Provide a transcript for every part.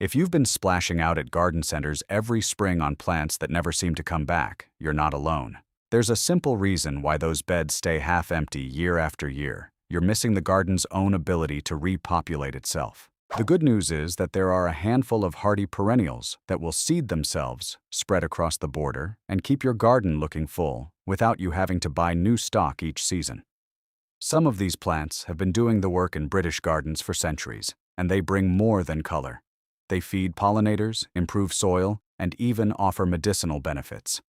If you've been splashing out at garden centers every spring on plants that never seem to come back, you're not alone. There's a simple reason why those beds stay half empty year after year. You're missing the garden's own ability to repopulate itself. The good news is that there are a handful of hardy perennials that will seed themselves, spread across the border, and keep your garden looking full without you having to buy new stock each season. Some of these plants have been doing the work in British gardens for centuries, and they bring more than color. They feed pollinators, improve soil, and even offer medicinal benefits.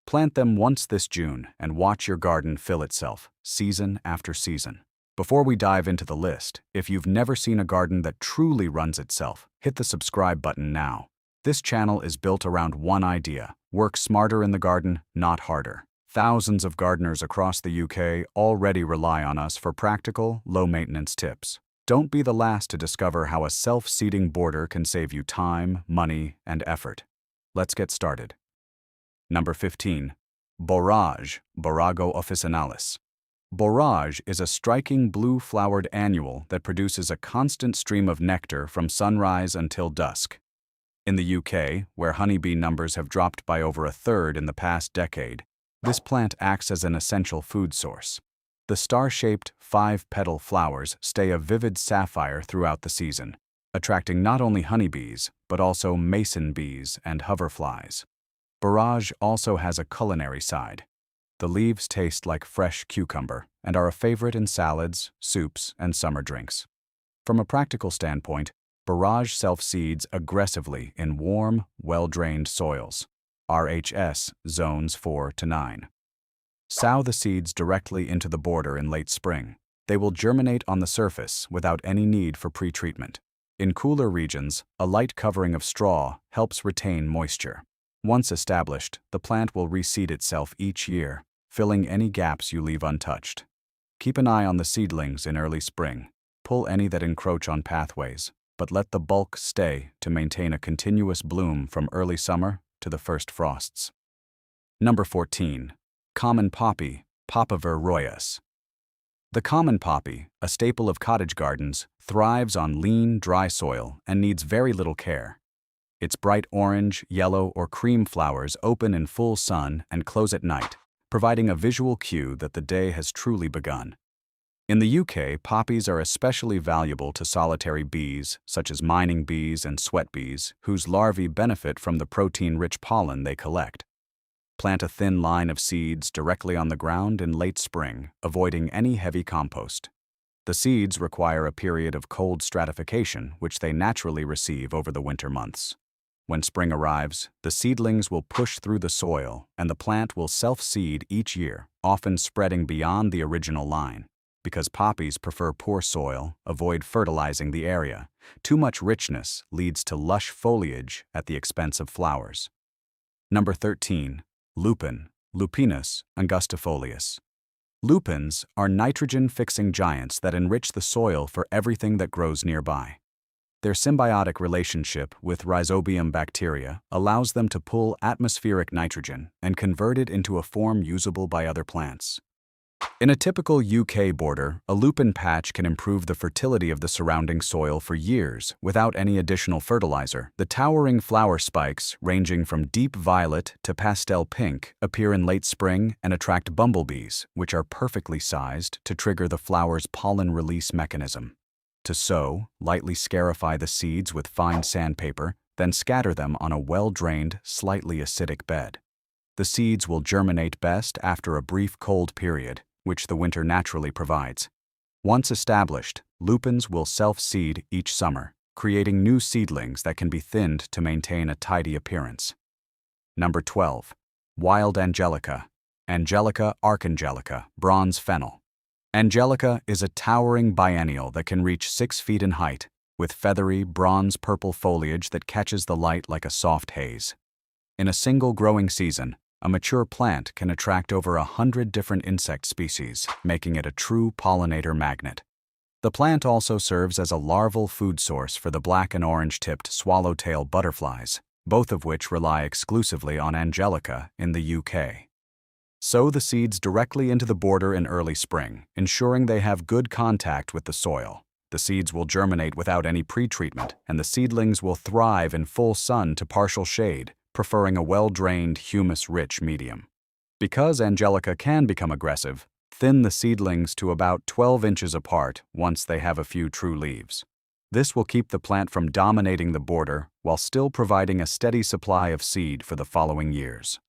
Plant them once this June and watch your garden fill itself, season after season. Before we dive into the list, if you've never seen a garden that truly runs itself, hit the subscribe button now. This channel is built around one idea: work smarter in the garden, not harder. Thousands of gardeners across the UK already rely on us for practical, low-maintenance tips. Don't be the last to discover how a self-seeding border can save you time, money, and effort. Let's get started. Number 15. Borage, Borago officinalis. Borage is a striking blue-flowered annual that produces a constant stream of nectar from sunrise until dusk. In the UK, where honeybee numbers have dropped by over a third in the past decade, this plant acts as an essential food source. The star-shaped, five-petal flowers stay a vivid sapphire throughout the season, attracting not only honeybees, but also mason bees and hoverflies. Borage also has a culinary side. The leaves taste like fresh cucumber and are a favorite in salads, soups, and summer drinks. From a practical standpoint, Borage self-seeds aggressively in warm, well-drained soils, rhoeas zones 4 to 9. Sow the seeds directly into the border in late spring. They will germinate on the surface without any need for pre-treatment. In cooler regions, a light covering of straw helps retain moisture. Once established, the plant will reseed itself each year, filling any gaps you leave untouched. Keep an eye on the seedlings in early spring. Pull any that encroach on pathways, but let the bulk stay to maintain a continuous bloom from early summer to the first frosts. Number 14. Common poppy, Papaver rhoeas. The common poppy, a staple of cottage gardens, thrives on lean, dry soil and needs very little care. Its bright orange, yellow, or cream flowers open in full sun and close at night, providing a visual cue that the day has truly begun. In the UK, poppies are especially valuable to solitary bees, such as mining bees and sweat bees, whose larvae benefit from the protein-rich pollen they collect. Plant a thin line of seeds directly on the ground in late spring, avoiding any heavy compost. The seeds require a period of cold stratification, which they naturally receive over the winter months. When spring arrives, the seedlings will push through the soil, and the plant will self-seed each year, often spreading beyond the original line. Because poppies prefer poor soil, avoid fertilizing the area. Too much richness leads to lush foliage at the expense of flowers. Number 13. Lupin, Lupinus angustifolius. Lupins are nitrogen-fixing giants that enrich the soil for everything that grows nearby. Their symbiotic relationship with rhizobium bacteria allows them to pull atmospheric nitrogen and convert it into a form usable by other plants. In a typical UK border, a lupin patch can improve the fertility of the surrounding soil for years without any additional fertilizer. The towering flower spikes, ranging from deep violet to pastel pink, appear in late spring and attract bumblebees, which are perfectly sized to trigger the flower's pollen release mechanism. To sow, lightly scarify the seeds with fine sandpaper, then scatter them on a well-drained, slightly acidic bed. The seeds will germinate best after a brief cold period, which the winter naturally provides. Once established, lupins will self-seed each summer, creating new seedlings that can be thinned to maintain a tidy appearance. Number 12. Wild Angelica, Angelica archangelica, bronze fennel. Angelica is a towering biennial that can reach 6 feet in height, with feathery, bronze-purple foliage that catches the light like a soft haze. In a single growing season, a mature plant can attract over 100 different insect species, making it a true pollinator magnet. The plant also serves as a larval food source for the black and orange-tipped swallowtail butterflies, both of which rely exclusively on Angelica in the UK. Sow the seeds directly into the border in early spring, ensuring they have good contact with the soil. The seeds will germinate without any pre-treatment, and the seedlings will thrive in full sun to partial shade, preferring a well-drained, humus-rich medium. Because Angelica can become aggressive, thin the seedlings to about 12 inches apart once they have a few true leaves. This will keep the plant from dominating the border while still providing a steady supply of seed for the following years.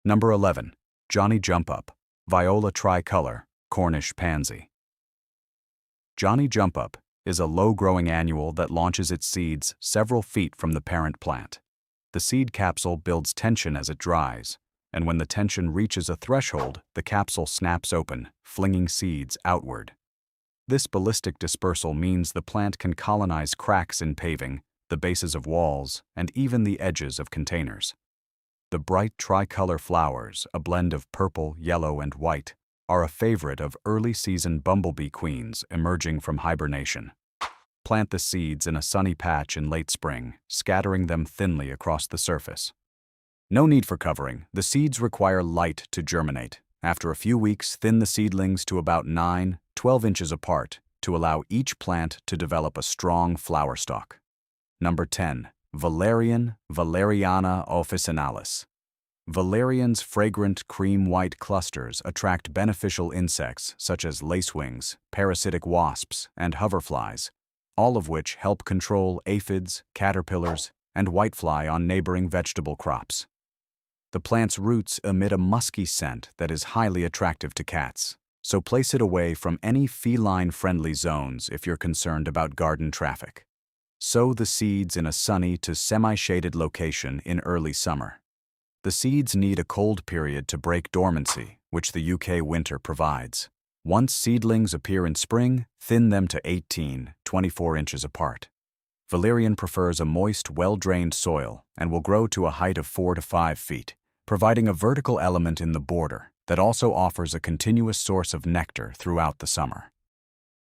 Number 11. Johnny Jump Up, Viola tricolor, Cornish pansy. Johnny Jump Up is a low-growing annual that launches its seeds several feet from the parent plant. The seed capsule builds tension as it dries, and when the tension reaches a threshold, the capsule snaps open, flinging seeds outward. This ballistic dispersal means the plant can colonize cracks in paving, the bases of walls, and even the edges of containers. The bright tricolor flowers, a blend of purple, yellow, and white, are a favorite of early-season bumblebee queens emerging from hibernation. Plant the seeds in a sunny patch in late spring, scattering them thinly across the surface. No need for covering. The seeds require light to germinate. After a few weeks, thin the seedlings to about 9–12 inches apart to allow each plant to develop a strong flower stalk. Number 10. Valeriana officinalis. Valerian's fragrant cream-white clusters attract beneficial insects such as lacewings, parasitic wasps, and hoverflies, all of which help control aphids, caterpillars, and whitefly on neighboring vegetable crops. The plant's roots emit a musky scent that is highly attractive to cats, so place it away from any feline-friendly zones if you're concerned about garden traffic. Sow the seeds in a sunny to semi-shaded location in early summer. The seeds need a cold period to break dormancy, which the UK winter provides. Once seedlings appear in spring, thin them to 18–24 inches apart. Valerian prefers a moist, well-drained soil and will grow to a height of 4 to 5 feet, providing a vertical element in the border that also offers a continuous source of nectar throughout the summer.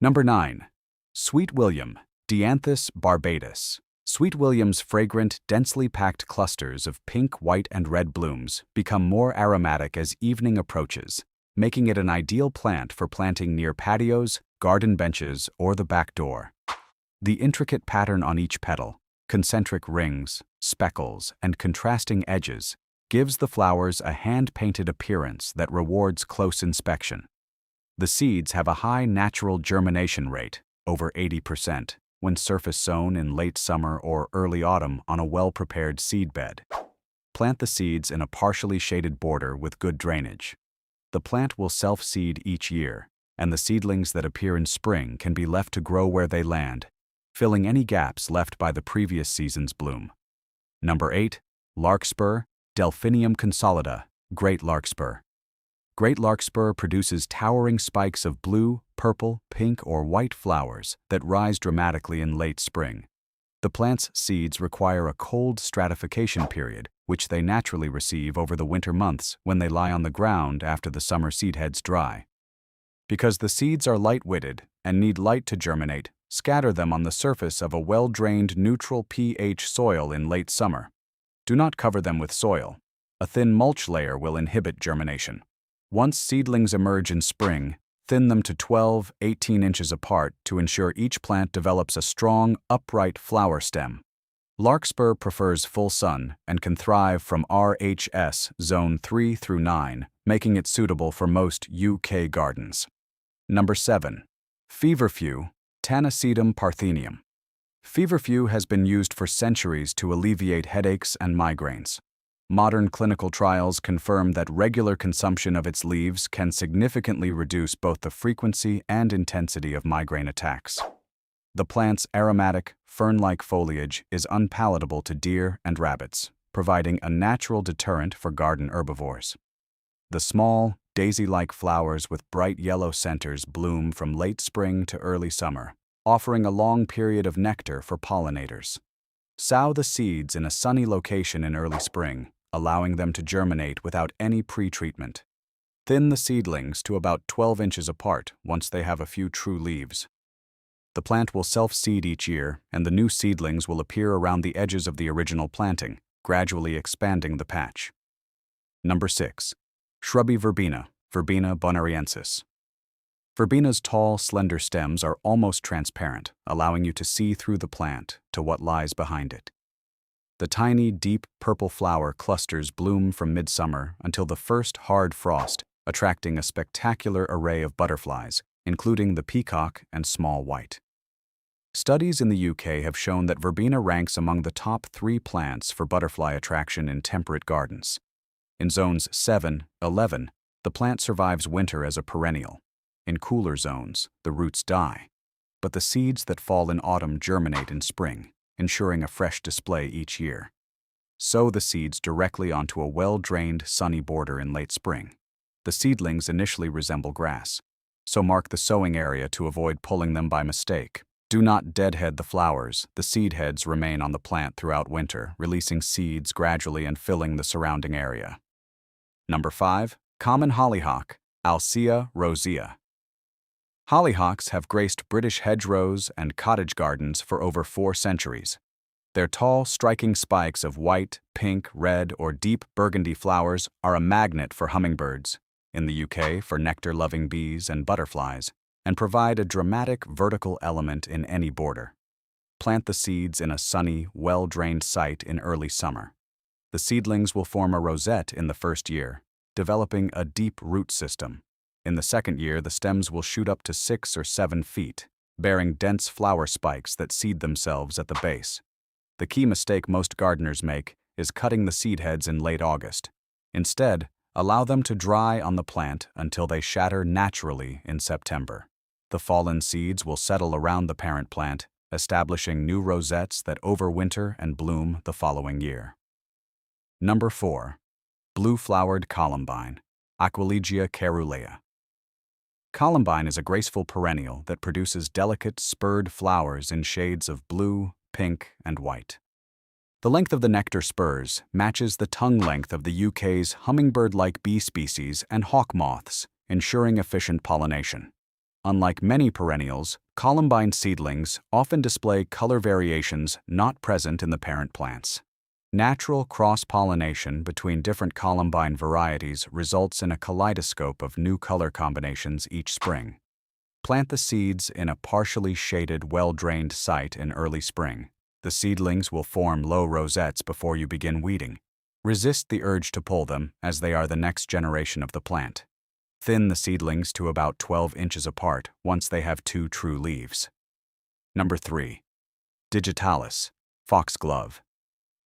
Number 9. Sweet William, Dianthus barbatus. Sweet William's fragrant, densely packed clusters of pink, white, and red blooms become more aromatic as evening approaches, making it an ideal plant for planting near patios, garden benches, or the back door. The intricate pattern on each petal, concentric rings, speckles, and contrasting edges, gives the flowers a hand-painted appearance that rewards close inspection. The seeds have a high natural germination rate, over 80%, when surface sown in late summer or early autumn on a well-prepared seed bed. Plant the seeds in a partially shaded border with good drainage. The plant will self-seed each year, and the seedlings that appear in spring can be left to grow where they land, filling any gaps left by the previous season's bloom. Number 8. Larkspur, Delphinium consolida, Great Larkspur. Great Larkspur produces towering spikes of blue, purple, pink, or white flowers that rise dramatically in late spring. The plant's seeds require a cold stratification period, which they naturally receive over the winter months when they lie on the ground after the summer seed heads dry. Because the seeds are light-weighted and need light to germinate, scatter them on the surface of a well-drained neutral pH soil in late summer. Do not cover them with soil. A thin mulch layer will inhibit germination. Once seedlings emerge in spring, thin them to 12–18 inches apart to ensure each plant develops a strong, upright flower stem. Larkspur prefers full sun and can thrive from RHS zone 3 through 9, making it suitable for most UK gardens. Number 7. Feverfew, Tanacetum parthenium. Feverfew has been used for centuries to alleviate headaches and migraines. Modern clinical trials confirm that regular consumption of its leaves can significantly reduce both the frequency and intensity of migraine attacks. The plant's aromatic, fern-like foliage is unpalatable to deer and rabbits, providing a natural deterrent for garden herbivores. The small, daisy-like flowers with bright yellow centers bloom from late spring to early summer, offering a long period of nectar for pollinators. Sow the seeds in a sunny location in early spring, allowing them to germinate without any pre-treatment. Thin the seedlings to about 12 inches apart once they have a few true leaves. The plant will self-seed each year, and the new seedlings will appear around the edges of the original planting, gradually expanding the patch. Number 6. Shrubby verbena, Verbena bonariensis. Verbena's tall, slender stems are almost transparent, allowing you to see through the plant to what lies behind it. The tiny, deep purple flower clusters bloom from midsummer until the first hard frost, attracting a spectacular array of butterflies, including the peacock and small white. Studies in the UK have shown that verbena ranks among the top 3 plants for butterfly attraction in temperate gardens. In zones 7, 11, the plant survives winter as a perennial. In cooler zones, the roots die, but the seeds that fall in autumn germinate in spring, ensuring a fresh display each year. Sow the seeds directly onto a well-drained, sunny border in late spring. The seedlings initially resemble grass, so mark the sowing area to avoid pulling them by mistake. Do not deadhead the flowers. The seed heads remain on the plant throughout winter, releasing seeds gradually and filling the surrounding area. Number 5. Common hollyhock, Alcea rosea. Hollyhocks have graced British hedgerows and cottage gardens for over 4 centuries. Their tall, striking spikes of white, pink, red, or deep burgundy flowers are a magnet for hummingbirds, in the UK for nectar-loving bees and butterflies, and provide a dramatic vertical element in any border. Plant the seeds in a sunny, well-drained site in early summer. The seedlings will form a rosette in the first year, developing a deep root system. In the second year, the stems will shoot up to 6 or 7 feet, bearing dense flower spikes that seed themselves at the base. The key mistake most gardeners make is cutting the seed heads in late August. Instead, allow them to dry on the plant until they shatter naturally in September. The fallen seeds will settle around the parent plant, establishing new rosettes that overwinter and bloom the following year. Number 4. Blue-flowered columbine, Aquilegia caerulea. Columbine is a graceful perennial that produces delicate, spurred flowers in shades of blue, pink, and white. The length of the nectar spurs matches the tongue length of the UK's hummingbird-like bee species and hawk moths, ensuring efficient pollination. Unlike many perennials, columbine seedlings often display color variations not present in the parent plants. Natural cross-pollination between different columbine varieties results in a kaleidoscope of new color combinations each spring. Plant the seeds in a partially shaded, well-drained site in early spring. The seedlings will form low rosettes before you begin weeding. Resist the urge to pull them, as they are the next generation of the plant. Thin the seedlings to about 12 inches apart once they have 2 true leaves. Number 3. Digitalis, foxglove.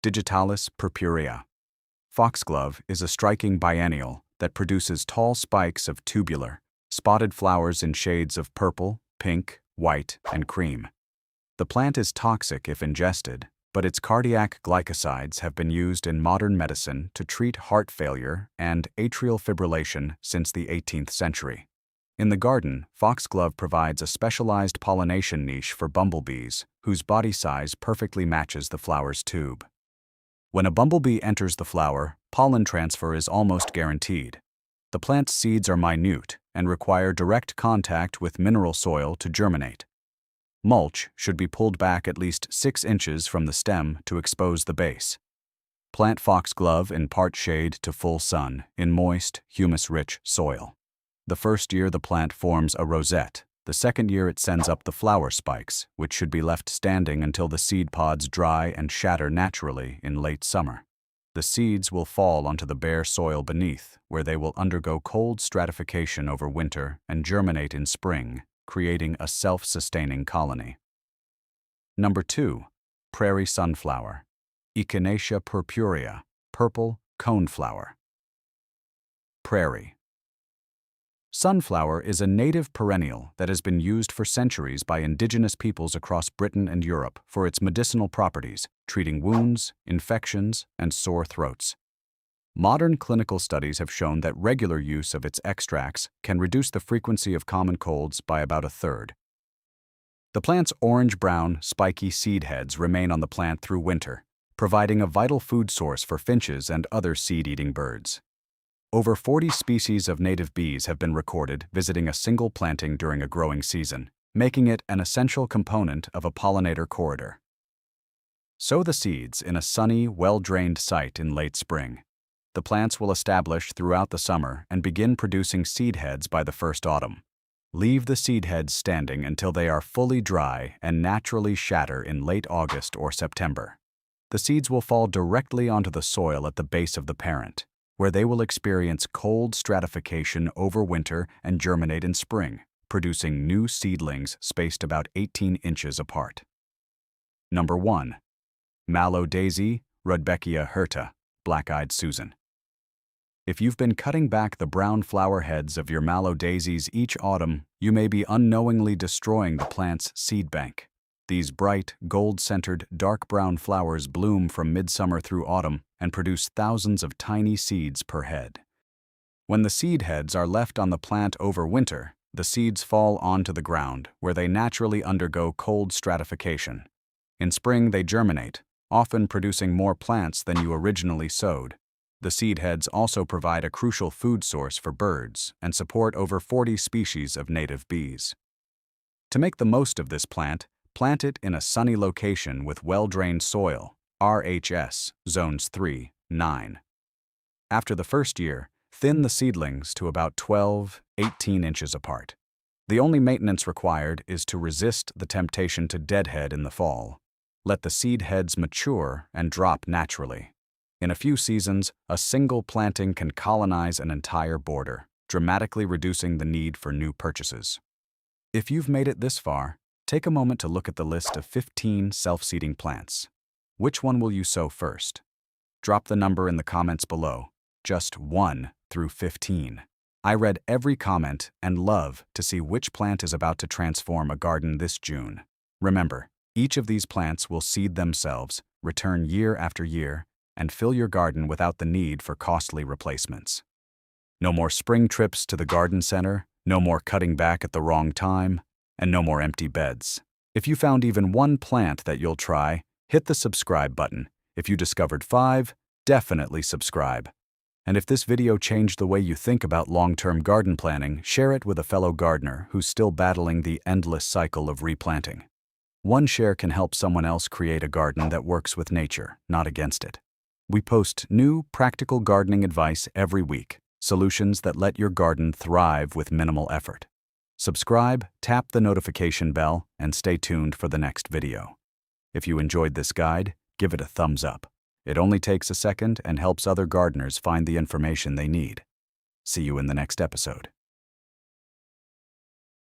Digitalis purpurea. Foxglove is a striking biennial that produces tall spikes of tubular, spotted flowers in shades of purple, pink, white, and cream. The plant is toxic if ingested, but its cardiac glycosides have been used in modern medicine to treat heart failure and atrial fibrillation since the 18th century. In the garden, foxglove provides a specialized pollination niche for bumblebees, whose body size perfectly matches the flower's tube. When a bumblebee enters the flower, pollen transfer is almost guaranteed. The plant's seeds are minute and require direct contact with mineral soil to germinate. Mulch should be pulled back at least 6 inches from the stem to expose the base. Plant foxglove in part shade to full sun in moist, humus-rich soil. The first year the plant forms a rosette. The second year it sends up the flower spikes, which should be left standing until the seed pods dry and shatter naturally in late summer. The seeds will fall onto the bare soil beneath, where they will undergo cold stratification over winter and germinate in spring, creating a self-sustaining colony. Number 2. Prairie sunflower, Echinacea purpurea, purple coneflower. Prairie. Sunflower is a native perennial that has been used for centuries by indigenous peoples across Britain and Europe for its medicinal properties, treating wounds, infections, and sore throats. Modern clinical studies have shown that regular use of its extracts can reduce the frequency of common colds by about 1/3. The plant's orange-brown, spiky seed heads remain on the plant through winter, providing a vital food source for finches and other seed-eating birds. Over 40 species of native bees have been recorded visiting a single planting during a growing season, making it an essential component of a pollinator corridor. Sow the seeds in a sunny, well-drained site in late spring. The plants will establish throughout the summer and begin producing seed heads by the first autumn. Leave the seed heads standing until they are fully dry and naturally shatter in late August or September. The seeds will fall directly onto the soil at the base of the parent, where they will experience cold stratification over winter and germinate in spring, producing new seedlings spaced about 18 inches apart. Number 1. Mallow Daisy, Rudbeckia hirta, Black-Eyed Susan. If you've been cutting back the brown flower heads of your mallow daisies each autumn, you may be unknowingly destroying the plant's seed bank. These bright, gold-centered, dark brown flowers bloom from midsummer through autumn and produce thousands of tiny seeds per head. When the seed heads are left on the plant over winter, the seeds fall onto the ground, where they naturally undergo cold stratification. In spring, they germinate, often producing more plants than you originally sowed. The seed heads also provide a crucial food source for birds and support over 40 species of native bees. To make the most of this plant it in a sunny location with well-drained soil, RHS, zones 3, 9. After the first year, thin the seedlings to about 12–18 inches apart. The only maintenance required is to resist the temptation to deadhead in the fall. Let the seed heads mature and drop naturally. In a few seasons, a single planting can colonize an entire border, dramatically reducing the need for new purchases. If you've made it this far, take a moment to look at the list of 15 self-seeding plants. Which one will you sow first? Drop the number in the comments below, just 1 through 15. I read every comment and love to see which plant is about to transform a garden this June. Remember, each of these plants will seed themselves, return year after year, and fill your garden without the need for costly replacements. No more spring trips to the garden center, no more cutting back at the wrong time, and no more empty beds. If you found even one plant that you'll try, hit the subscribe button. If you discovered 5, definitely subscribe. And if this video changed the way you think about long-term garden planning, share it with a fellow gardener who's still battling the endless cycle of replanting. One share can help someone else create a garden that works with nature, not against it. We post new, practical gardening advice every week, solutions that let your garden thrive with minimal effort. Subscribe, tap the notification bell, and stay tuned for the next video. If you enjoyed this guide, give it a thumbs up. It only takes a second and helps other gardeners find the information they need. See you in the next episode.